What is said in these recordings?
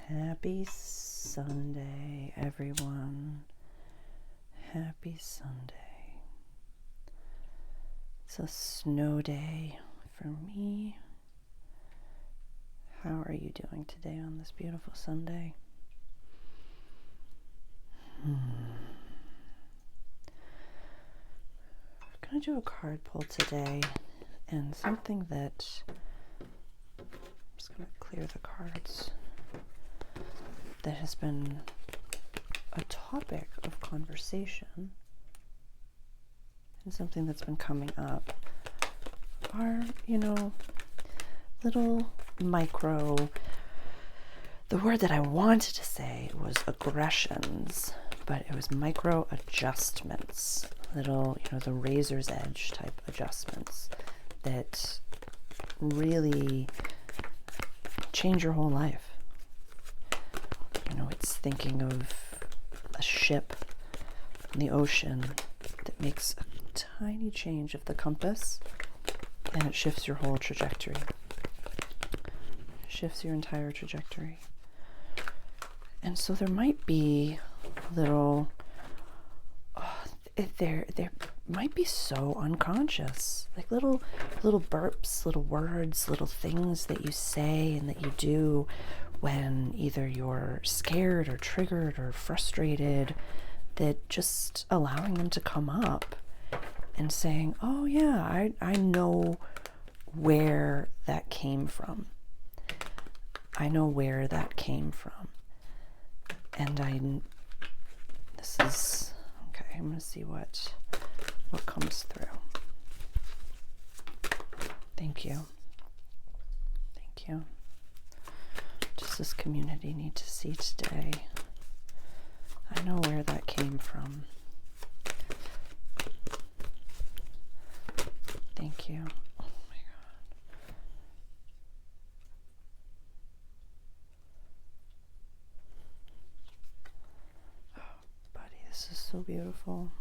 Happy Sunday, everyone. Happy Sunday. It's a snow day for me. How are you doing today on this beautiful Sunday? We're going to do a card pull today, and something that I'm just going to clear the cards that has been a topic of conversation and something that's been coming up are, little micro, the word that I wanted to say was aggressions, but it was micro adjustments, little, the razor's edge type adjustments that really change your whole life. It's thinking of a ship in the ocean that makes a tiny change of the compass and it shifts your whole trajectory. Shifts your entire trajectory. And so there might be little, there might be so unconscious, like little burps, little words, little things that you say and that you do when either you're scared or triggered or frustrated, that just allowing them to come up and saying, oh yeah, I know where that came from. I know where that came from. And this is, okay, I'm going to see what comes through. Thank you. Thank you. Does this community need to see today? I know where that came from. Thank you. Oh my God. Oh, buddy, this is so beautiful.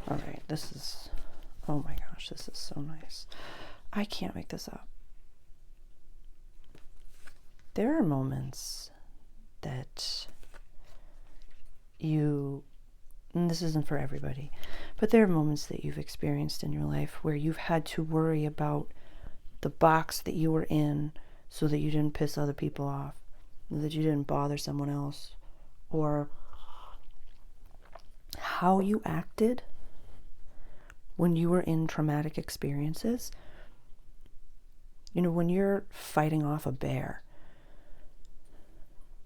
All right, this is, oh my gosh, this is so nice. I can't make this up. There are moments that and this isn't for everybody, but there are moments that you've experienced in your life where you've had to worry about the box that you were in so that you didn't piss other people off, that you didn't bother someone else, or how you acted when you were in traumatic experiences. When you're fighting off a bear,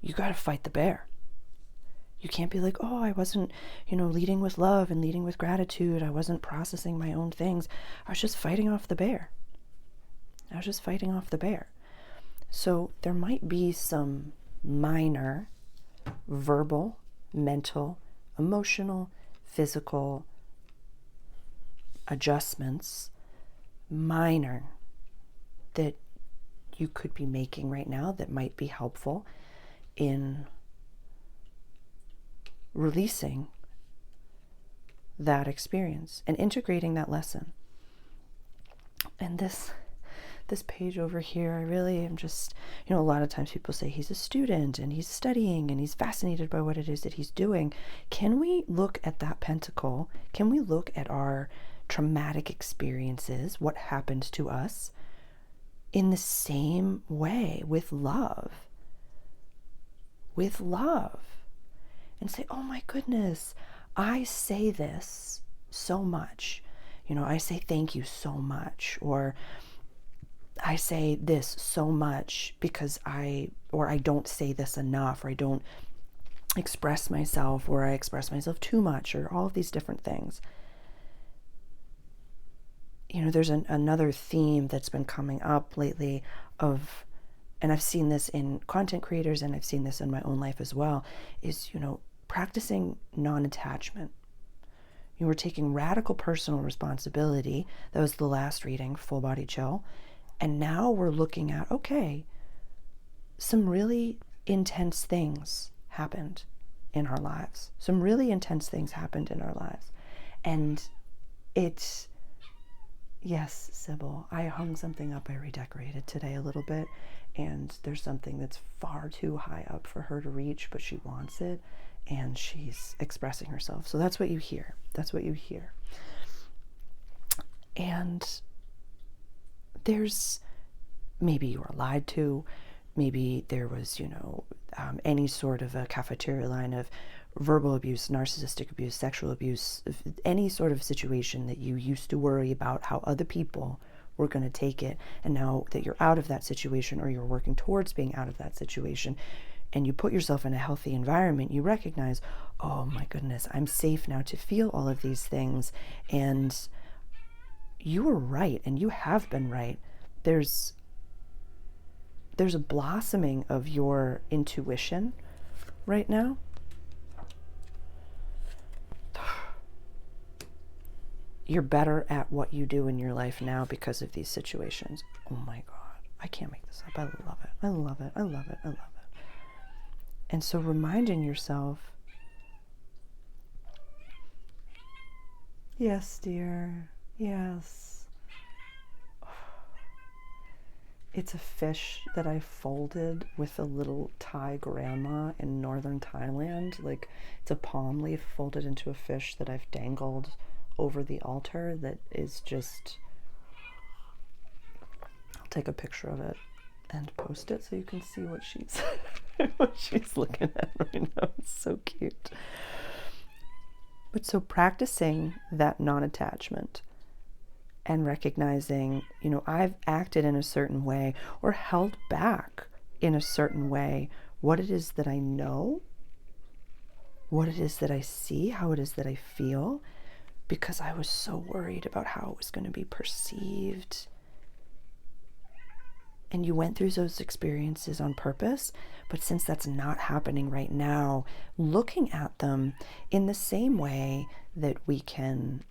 you got to fight the bear. You can't be like, oh, I wasn't, leading with love and leading with gratitude. I wasn't processing my own things. I was just fighting off the bear. So there might be some minor verbal, mental, emotional, physical adjustments, minor, that you could be making right now that might be helpful in releasing that experience and integrating that lesson. And this page over here, I really am just, a lot of times people say he's a student and he's studying and he's fascinated by what it is that he's doing. Can we look at that pentacle? Can we look at our traumatic experiences, what happened to us, in the same way, with love? And say, oh my goodness, I say this so much. I say thank you so much, or I say this so much because I don't say this enough, or I don't express myself, or I express myself too much, or all of these different things. There's another theme that's been coming up lately and I've seen this in content creators and I've seen this in my own life as well, is, practicing non-attachment. We're taking radical personal responsibility. That was the last reading, Full Body Chill. And now we're looking at, okay, some really intense things happened in our lives. And Yes, Sybil. I hung something up. I redecorated today a little bit, and there's something that's far too high up for her to reach, but she wants it, and she's expressing herself. So that's what you hear. That's what you hear. And there's, maybe you were lied to, maybe there was, any sort of a cafeteria line of verbal abuse, narcissistic abuse, sexual abuse, any sort of situation that you used to worry about how other people were going to take it. And now that you're out of that situation, or you're working towards being out of that situation, and you put yourself in a healthy environment, you recognize, oh my goodness, I'm safe now to feel all of these things. And you were right, and you have been right. There's a blossoming of your intuition right now. You're better at what you do in your life now because of these situations. Oh my God, I can't make this up. I love it. I love it. I love it. I love it. And so reminding yourself, yes, dear, yes. It's a fish that I folded with a little Thai grandma in northern Thailand. Like, it's a palm leaf folded into a fish that I've dangled over the altar that is just, I'll take a picture of it and post it so you can see what she's what she's looking at right now. It's so cute. But so practicing that non-attachment and recognizing, I've acted in a certain way or held back in a certain way what it is that I know, what it is that I see, how it is that I feel, because I was so worried about how it was going to be perceived. And you went through those experiences on purpose, but since that's not happening right now, looking at them in the same way that we can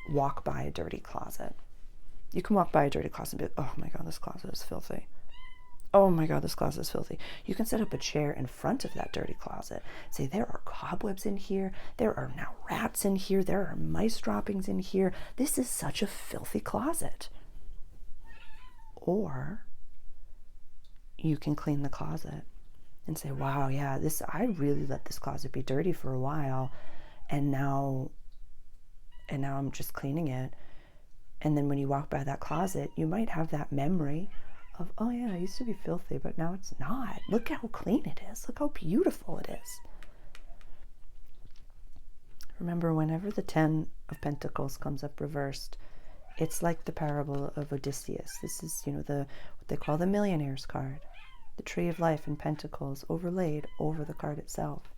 walk by a dirty closet. You can walk by a dirty closet and be like, oh my God, this closet is filthy. Oh my God, this closet is filthy. You can set up a chair in front of that dirty closet. Say, there are cobwebs in here. There are now rats in here. There are mice droppings in here. This is such a filthy closet. Or you can clean the closet and say, wow, yeah, I really let this closet be dirty for a while. And now I'm just cleaning it. And then when you walk by that closet, you might have that memory of, oh yeah, it used to be filthy, but now it's not. Look how clean it is. Look how beautiful it is. Remember, whenever the 10 of Pentacles comes up reversed, it's like the parable of Odysseus. This is, what they call the millionaire's card. The tree of life in Pentacles overlaid over the card itself.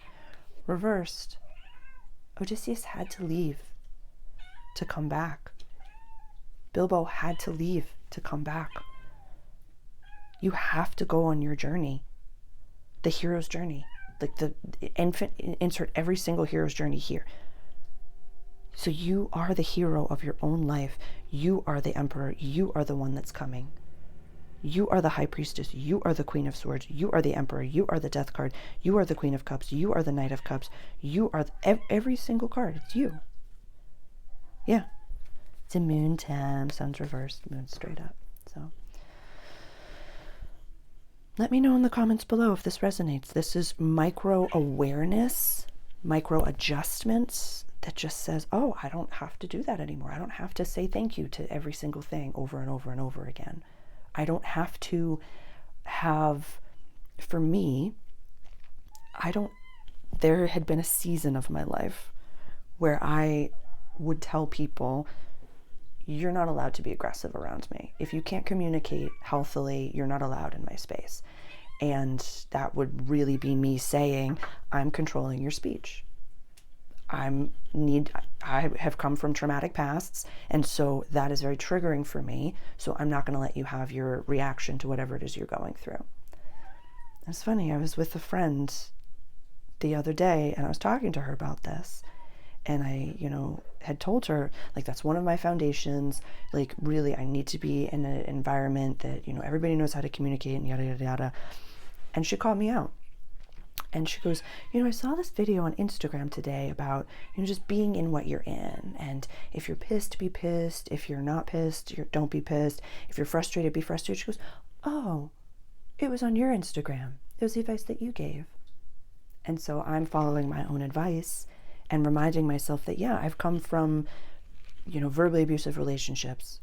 Reversed, Odysseus had to leave to come back. Bilbo had to leave to come back. You have to go on your journey, the hero's journey. Like the infant, insert every single hero's journey here. So you are the hero of your own life. You are the emperor. You are the one that's coming. You are the high priestess. You are the queen of swords. You are the emperor. You are the death card. You are the queen of cups. You are the knight of cups. You are every single card. It's you. Yeah. It's a moon time. Sun's reversed. Moon's straight up. So let me know in the comments below if this resonates. This is micro awareness, micro adjustments that just says, oh, I don't have to do that anymore. I don't have to say thank you to every single thing over and over and over again. I don't have to have, for me, there had been a season of my life where I would tell people, you're not allowed to be aggressive around me. If you can't communicate healthily, you're not allowed in my space. And that would really be me saying, I'm controlling your speech. I have come from traumatic pasts, and so that is very triggering for me. So I'm not going to let you have your reaction to whatever it is you're going through. It's funny, I was with a friend the other day, and I was talking to her about this. And I, had told her, like, that's one of my foundations. Like, really, I need to be in an environment that, everybody knows how to communicate and yada, yada, yada. And she called me out. And she goes, I saw this video on Instagram today about, just being in what you're in. And if you're pissed, be pissed. If you're not pissed, don't be pissed. If you're frustrated, be frustrated. She goes, oh, it was on your Instagram. It was the advice that you gave. And so I'm following my own advice and reminding myself that, yeah, I've come from, verbally abusive relationships.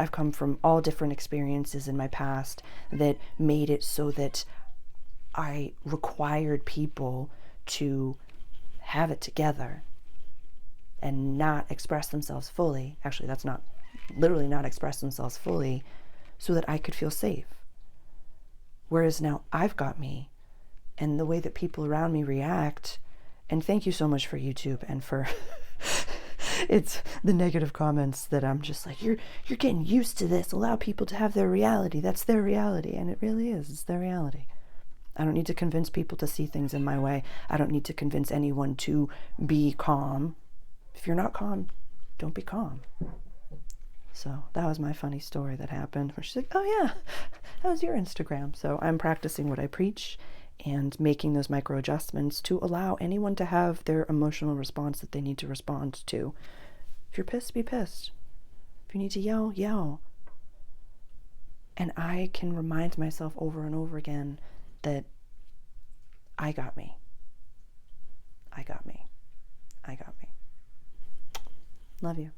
I've come from all different experiences in my past that made it so that I required people to have it together and not express themselves fully. Actually, that's not literally not express themselves fully, so that I could feel safe. Whereas now I've got me, and the way that people around me react, and thank you so much for YouTube and for it's the negative comments that I'm just like, you're getting used to this. Allow people to have their reality. That's their reality. And it really is. It's their reality. I don't need to convince people to see things in my way. I don't need to convince anyone to be calm. If you're not calm, don't be calm. So that was my funny story that happened, where she's like, oh yeah, that was your Instagram. So I'm practicing what I preach and making those micro adjustments to allow anyone to have their emotional response that they need to respond to. If you're pissed, be pissed. If you need to yell, yell. And I can remind myself over and over again that I got me. I got me. I got me. Love you.